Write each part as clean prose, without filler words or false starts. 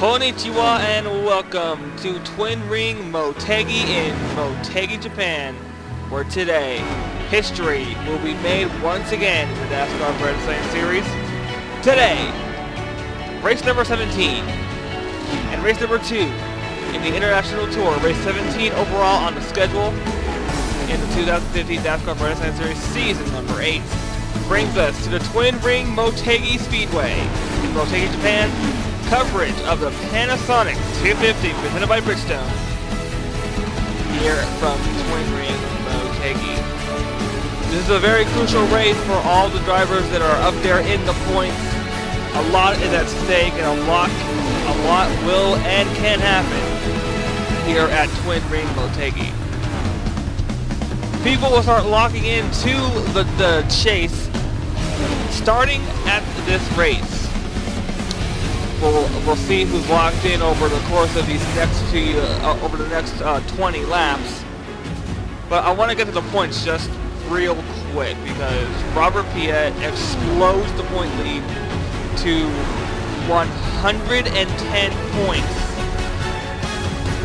Konnichiwa and welcome to Twin Ring Motegi in Motegi, Japan, where today, history will be made once again in the DASCAR Vredesiten series. Today, race number 17 and race number 2 in the International Tour, race 17 overall on the schedule in the 2015 DASCAR Vredesiten series season number 8, brings us to the Twin Ring Motegi Speedway in Motegi, Japan. Coverage of the Panisonic 250 presented by Bridgestonr here from Twin Ring Motegi. This is a very crucial race for all the drivers that are up there in the points. A lot is at stake and a lot will and can happen here at Twin Ring Motegi. People will start locking into the chase starting at this race. We'll see who's locked in over the course of these next over the next 20 laps. But I want to get to the points just real quick because Robert Piet explodes the point lead to 110 points.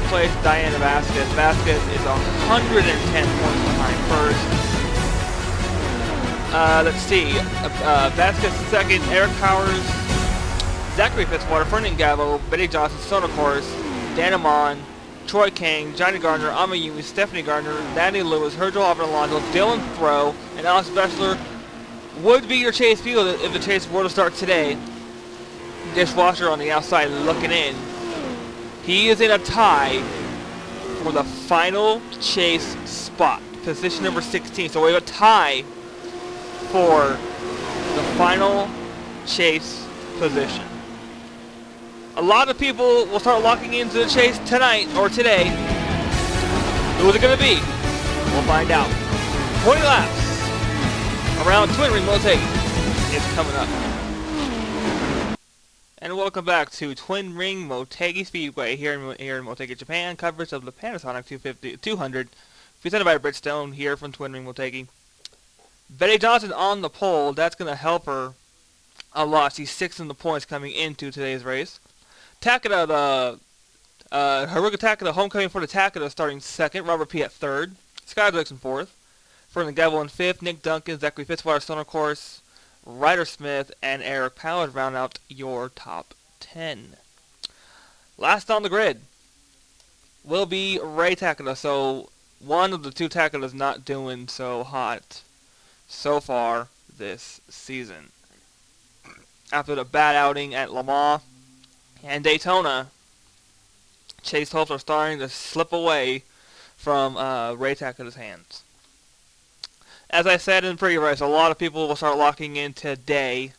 Place Diana Vasquez. Vasquez is 110 points behind first. Let's see. Vasquez second. Eric Powers. Zachary Fitzwater, Ferdinand Gallo, Betty Johnson, Sona Course, Dan Amon, Troy Kang, Johnny Gardner, Amayumi, Stephanie Gardner, Natalie Lewis, Hergel Alonso, Dylan Throw, and Alex Bessler would be your chase field if the chase were to start today. Dishwasher on the outside looking in. He is in a tie for the final chase spot, position number 16. So we have a tie for the final chase position. A lot of people will start locking into the chase tonight or today. Who is it going to be? We'll find out. 20 laps around Twin Ring Motegi is coming up. And welcome back to Twin Ring Motegi Speedway here in Motegi, Japan. Coverage of the Panisonic 200 presented by Bridgestone here from Twin Ring Motegi. Betty Johnson on the pole. That's going to help her a lot. She's 6th in the points coming into today's race. Takeda, Haruka Takeda, homecoming for the Takeda, starting 2nd. Robert Piet 3rd. Sky Dixon 4th. Ferdinand Gallo in 5th. Nick Duncan, Zachary Fitzwater, Stoner Course, Ryder Smith, and Eric Powers round out your top 10. Last on the grid will be Ray Takeda. So one of the two Takedas not doing so hot so far this season. After the bad outing at Le Mans and Daytona, chase hopes are starting to slip away from Ray Takeda's hands. As I said in the previous race, a lot of people will start locking in today.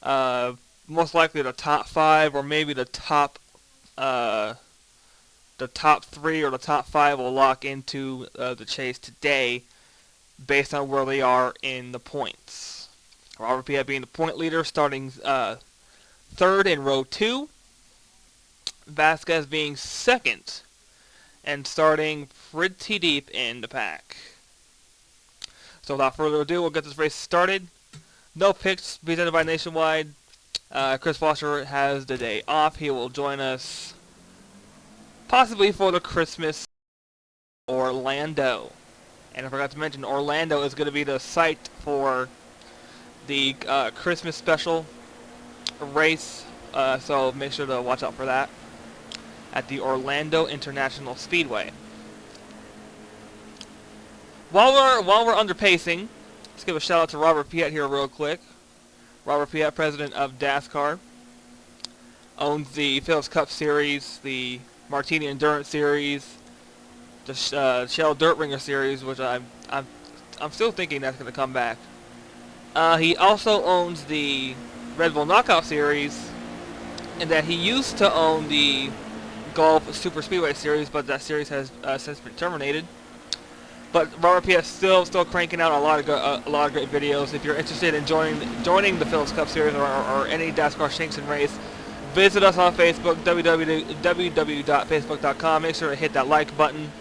Most likely the top 5 or maybe the top 3 or the top 5 will lock into the chase today based on where they are in the points. Robert Piet being the point leader, starting 3rd in row 2. Vasquez being 2nd and starting pretty deep in the pack. So without further ado, we'll get this race started. No picks presented by Nationwide. Chris Foster has the day off. He will join us possibly for the Christmas Orlando. And I forgot to mention, Orlando is going to be the site for the Christmas special race, so make sure to watch out for that at the Orlando International Speedway. While we're under pacing, let's give a shout out to Robert Piet here real quick. Robert Piet, president of DASCAR, owns the Phillips Cup Series, the Martini Endurance Series, the Shell Dirt Ringer Series, which I'm still thinking that's going to come back. He also owns the Red Bull Knockout Series, and that he used to own the Golf Super Speedway Series, but that series has since been terminated. But Robert Piet is still cranking out a lot of great videos. If you're interested in joining the Phillips Cup Series or any DASCAR Shanks and Race, visit us on Facebook, www.facebook.com. Make sure to hit that like button.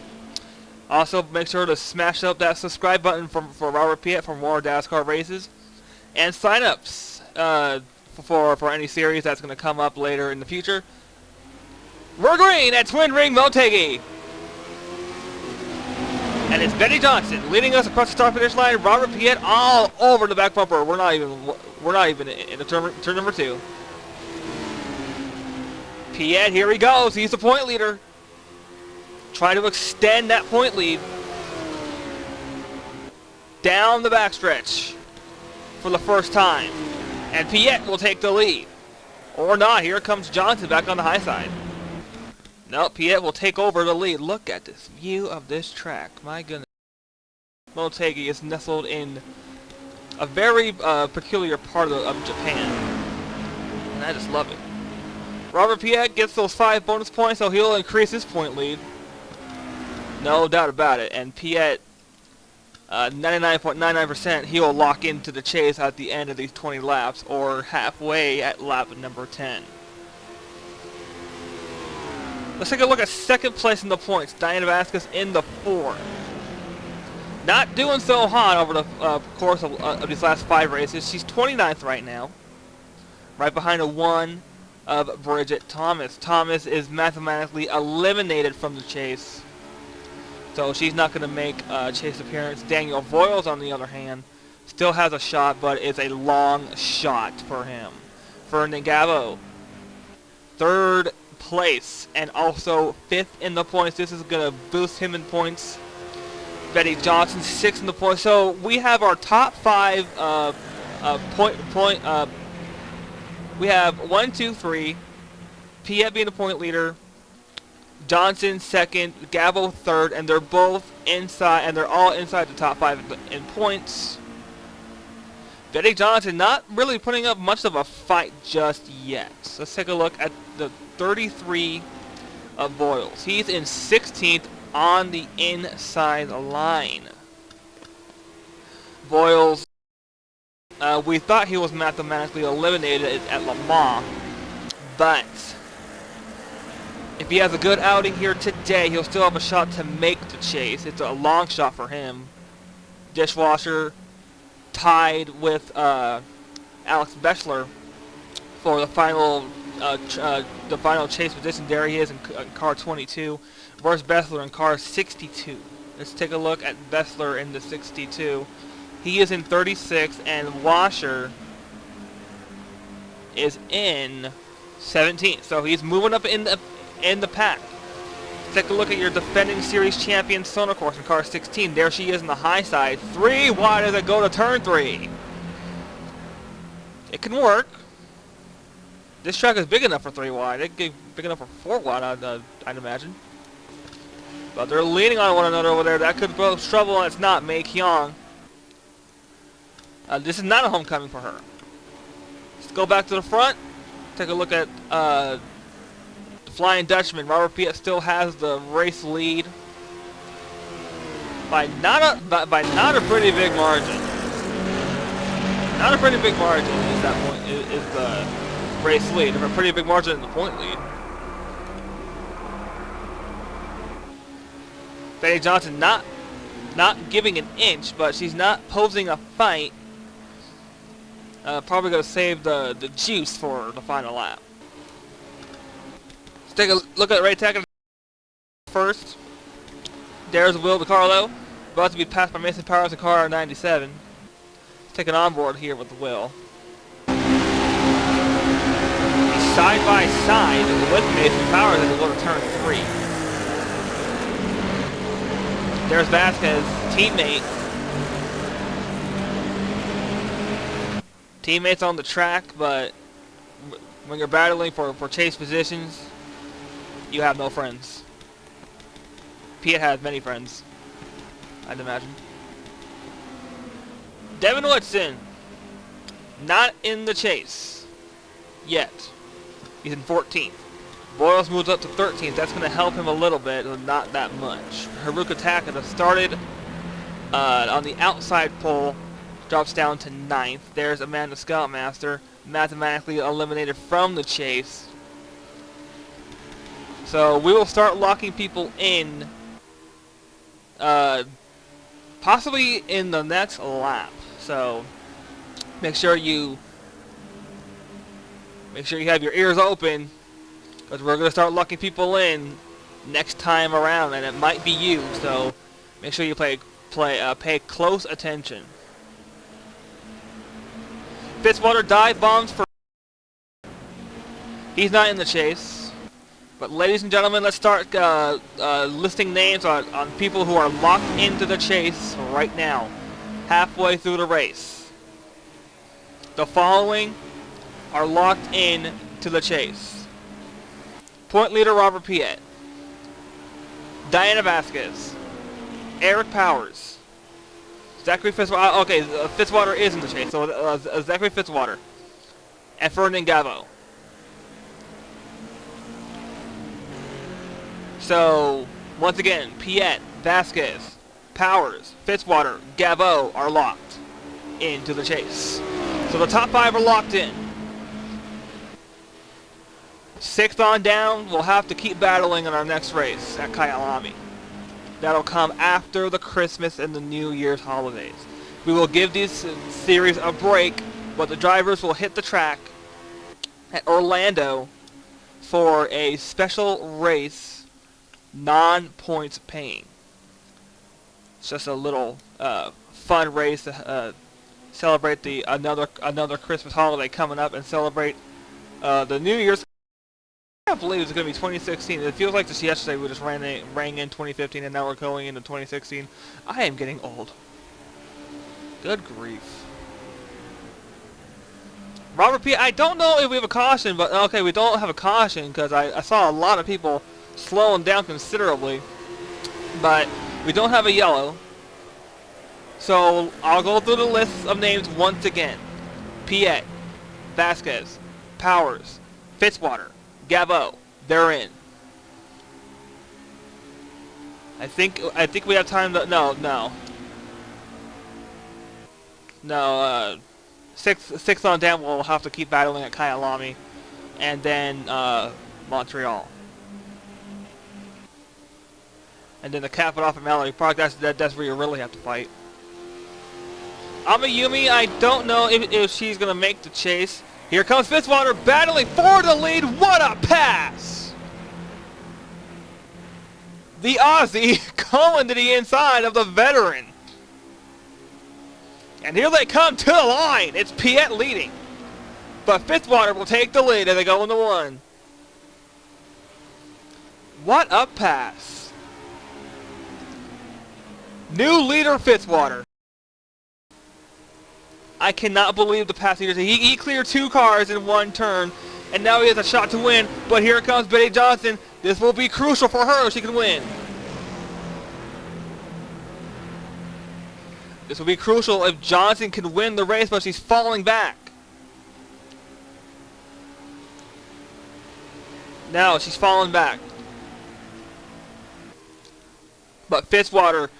Also, make sure to smash up that subscribe button for Robert Piet for more DASCAR races and sign-ups for any series that's going to come up later in the future. We're green at Twin Ring Motegi. And it's Betty Johnson leading us across the start finish line. Robert Piet all over the back bumper. We're not even in the turn number 2. Piet, here he goes. He's the point leader. Trying to extend that point lead. Down the backstretch for the first time. And Piet will take the lead. Or not. Here comes Johnson back on the high side. No, Piet will take over the lead. Look at this view of this track. My goodness. Motegi is nestled in a very peculiar part of Japan. And I just love it. Robert Piet gets those 5 bonus points, so he'll increase his point lead. No doubt about it. And Piet, 99.99%, he will lock into the chase at the end of these 20 laps, or halfway at lap number 10. Let's take a look at second place in the points. Diana Vasquez in the 4. Not doing so hot over the course of these last 5 races. She's 29th right now. Right behind a 1 of Bridget Thomas. Thomas is mathematically eliminated from the chase. So she's not going to make a chase appearance. Daniel Voiles, on the other hand, still has a shot, but it's a long shot for him. Ferdinand Gabo, 3rd place, and also 5th in the points. This is going to boost him in points. Betty Johnson, 6th in the points. So we have our top 5 we have 1, 2, 3. Piet being the point leader. Johnson 2nd, Gabo 3rd, and they're both inside, and they're all inside the top 5 in points. Betty Johnson not really putting up much of a fight just yet. So let's take a look at the 33 of Voiles. He's in 16th on the inside line. Voiles, we thought he was mathematically eliminated at Le Mans, but if he has a good outing here today, he'll still have a shot to make the chase. It's a long shot for him. Dishwasher tied with Alex Bechler for the final chase position. There he is in car 22 versus Bechler in car 62. Let's take a look at Bechler in the 62. He is in 36, and Washer is in 17. So he's moving up in the pack. Take a look at your defending series champion Sonocourse in car 16. There she is in the high side. 3 wide as it go to turn 3. It can work. This track is big enough for 3 wide. It could be big enough for 4 wide, I'd imagine. But they're leaning on one another over there. That could pose trouble, and it's not Mei Kyung. This is not a homecoming for her. Let's go back to the front. Take a look at the Flying Dutchman. Robert Piet still has the race lead by not a pretty big margin. Not a pretty big margin is that point is the race lead. A pretty big margin in the point lead. Betty Johnson not giving an inch, but she's not posing a fight. Probably going to save the juice for the final lap. Let's take a look at Ray Tackett first. There's Will DiCarlo, about to be passed by Mason Powers in car 97. Let's take an onboard here with Will. He's side by side with Mason Powers as we go to turn 3. There's Vasquez, teammate. Teammates on the track, but when you're battling for chase positions, you have no friends. Piet has many friends, I'd imagine. Devin Whitson, not in the chase yet. He's in 14th. Voiles moves up to 13th. That's going to help him a little bit, but not that much. Haruka Takada started on the outside pole, drops down to 9th. There's Amanda Scoutmaster, mathematically eliminated from the chase. So we will start locking people in, possibly in the next lap. So make sure you Make sure you have your ears open, because we're going to start locking people in next time around, and it might be you. So make sure you pay close attention. Fitzwater dive bombs for. He's not in the chase. But ladies and gentlemen, let's start listing names on people who are locked into the chase right now, halfway through the race. The following are locked in to the chase. Point leader Robert Piet, Diana Vasquez, Eric Powers, Zachary Fitzwater. Okay, Fitzwater is in the chase, so Zachary Fitzwater, and Ferdinand Gavo. So, once again, Piet, Vasquez, Powers, Fitzwater, Gavo are locked into the chase. So the top 5 are locked in. 6th on down, we'll have to keep battling in our next race at Kyalami. That'll come after the Christmas and the New Year's holidays. We will give these series a break, but the drivers will hit the track at Orlando for a special race, non-points paying. It's just a little fun race to celebrate another Christmas holiday coming up and celebrate the New Year's. I can't believe it's going to be 2016. It feels like just yesterday we just rang in 2015 and now we're going into 2016. I am getting old. Good grief. Robert P. I don't know if we have a caution, but okay, we don't have a caution because I saw a lot of people slowing down considerably, but we don't have a yellow. So I'll go through the list of names once again. Piet, Vasquez, Powers, Fitzwater, Gavo, they're in. I think we have time to sixth on down we'll have to keep battling at Kyalami and then Montreal. And then to cap it off at Mallory Park, that's where you really have to fight. Amayumi, I don't know if she's going to make the chase. Here comes Fitzwater battling for the lead. What a pass! The Aussie going to the inside of the veteran. And here they come to the line. It's Piet leading. But Fitzwater will take the lead as they go into 1. What a pass. New leader Fitzwater. I cannot believe the pass he cleared 2 cars in 1 turn, and now he has a shot to win. But here comes Betty Johnson. This will be crucial for her if she can win. This will be crucial if Johnson can win the race, but she's falling back. Now she's falling back. But Fitzwater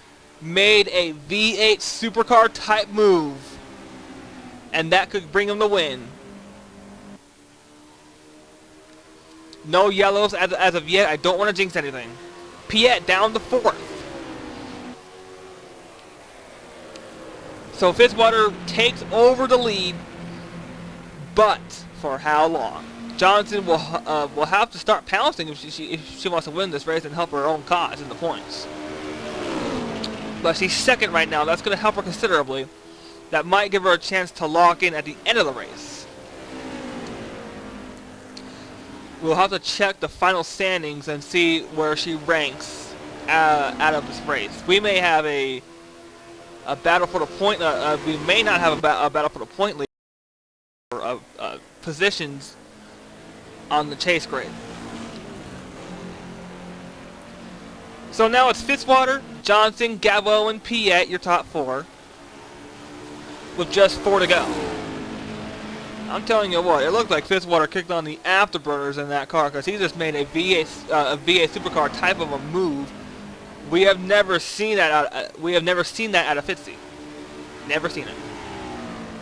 made a V8 supercar type move, and that could bring him the win. No yellows as of yet. I don't want to jinx anything. Piet down to 4th. So Fitzwater takes over the lead, but for how long? Johnson will have to start pouncing if she wants to win this race and help her own cause in the points. But she's 2nd right now. That's going to help her considerably. That might give her a chance to lock in at the end of the race. We'll have to check the final standings and see where she ranks out of this race. We may have a battle for the point. We may not have a battle for the point lead or positions on the chase grid. So now it's Fitzwater, Johnson, Gavo, and Piet, your top 4, with just 4 to go. I'm telling you what, it looked like Fitzwater kicked on the afterburners in that car because he just made a V8 supercar type of a move. We have never seen that out of Fitzy. Never seen it.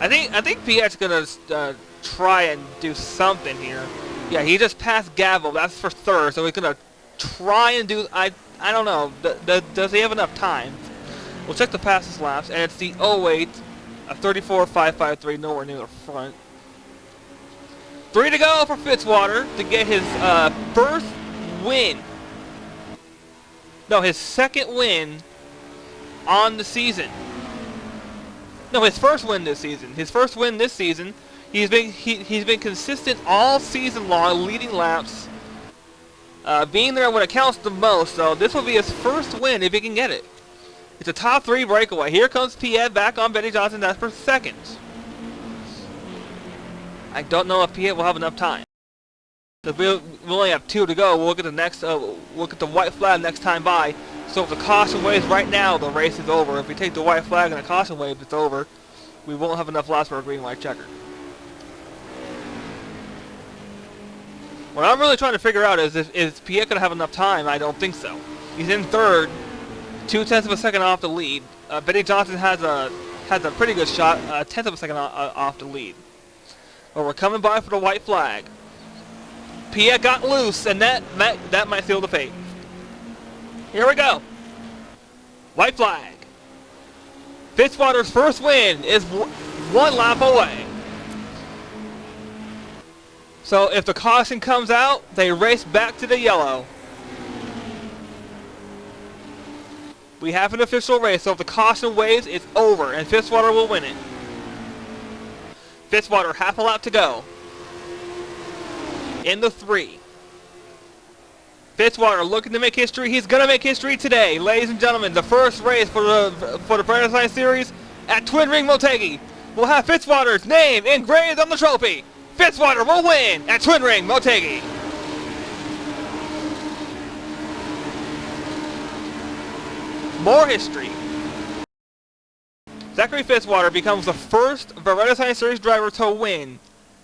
I think Piet's gonna try and do something here. Yeah, he just passed Gavo. That's for 3rd, so he's gonna try and do. I don't know. Does he have enough time? We'll check the fastest laps, and it's the 08, a 34.553, nowhere near the front. 3 to go for Fitzwater to get his first win. No, his second win on the season. No, his first win this season. His first win this season. He's been consistent all season long, leading laps, being there when it counts the most. So this will be his first win if he can get it. It's a top 3 breakaway. Here comes Piet back on Betty Johnson. That's for second. I don't know if Piet will have enough time. We only have 2 to go. We'll get the next. We'll get the white flag next time by. So if the caution waves right now, the race is over. If we take the white flag and the caution waves, it's over. We won't have enough laps for a green-white checker. What I'm really trying to figure out is Piet going to have enough time? I don't think so. He's in third, 0.2 of a second off the lead. Betty Johnson has a pretty good shot, 1/10 of a second off the lead. But we're coming by for the white flag. Piet got loose, and that might seal the fate. Here we go. White flag. Fitzwater's first win is 1 lap away. So if the caution comes out, they race back to the yellow. We have an official race, so if the caution waves, it's over, and Fitzwater will win it. Fitzwater, half a lap to go. In the 3. Fitzwater looking to make history. He's going to make history today. Ladies and gentlemen, the first race for the Vredesiten Series at Twin Ring Motegi will have Fitzwater's name engraved on the trophy. Fitzwater will win at Twin Ring Motegi. More history. Zachary Fitzwater becomes the first Vredesiten Series driver to win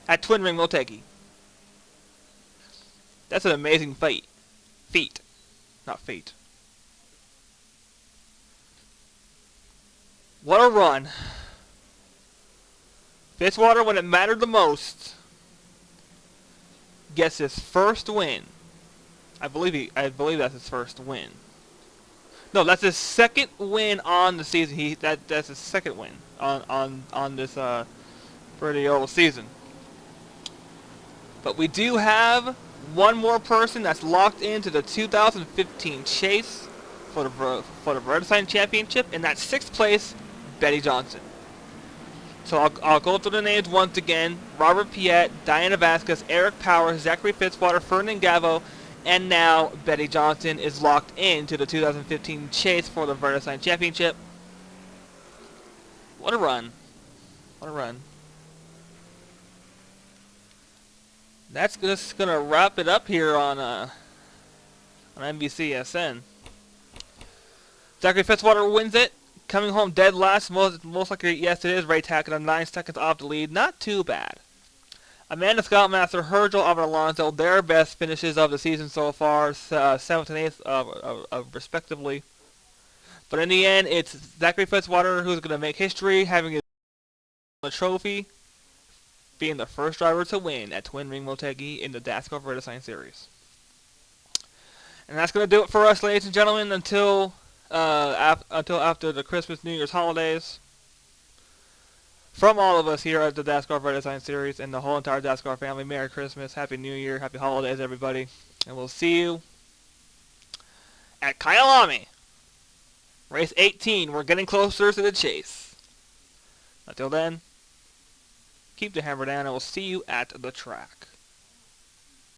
at Twin Ring Motegi. That's an amazing feat. Not fate. What a run. Fitzwater, when it mattered the most, gets his first win. I believe that's his first win. No, that's his second win on the season. That's his second win on this pretty old season. But we do have one more person that's locked into the 2015 chase for the Vredesiten Championship, and that's 6th place, Betty Johnson. So I'll go through the names once again. Robert Piet, Diana Vasquez, Eric Powers, Zachary Fitzwater, Ferdinand Gavo, and now Betty Johnson is locked into the 2015 chase for the Vredesiten Championship. What a run. What a run. That's just going to wrap it up here on NBCSN. Zachary Fitzwater wins it. Coming home dead last. Most likely, yes, it is. Ray Tackett on 9 seconds off the lead. Not too bad. Amanda Scoutmaster, Hergel, Albert Alonso, their best finishes of the season so far. 7th and 8th, respectively. But in the end, it's Zachary Fitzwater who's going to make history, having his trophy, being the first driver to win at Twin Ring Motegi in the DASCAR Vredesiten Series. And that's going to do it for us, ladies and gentlemen, until after the Christmas, New Year's holidays. From all of us here at the DASCAR Vredesiten Series and the whole entire DASCAR family, Merry Christmas, Happy New Year, Happy Holidays, everybody. And we'll see you at Kyalami. Race 18. We're getting closer to the chase. Until then, keep the hammer down, and we'll see you at the track.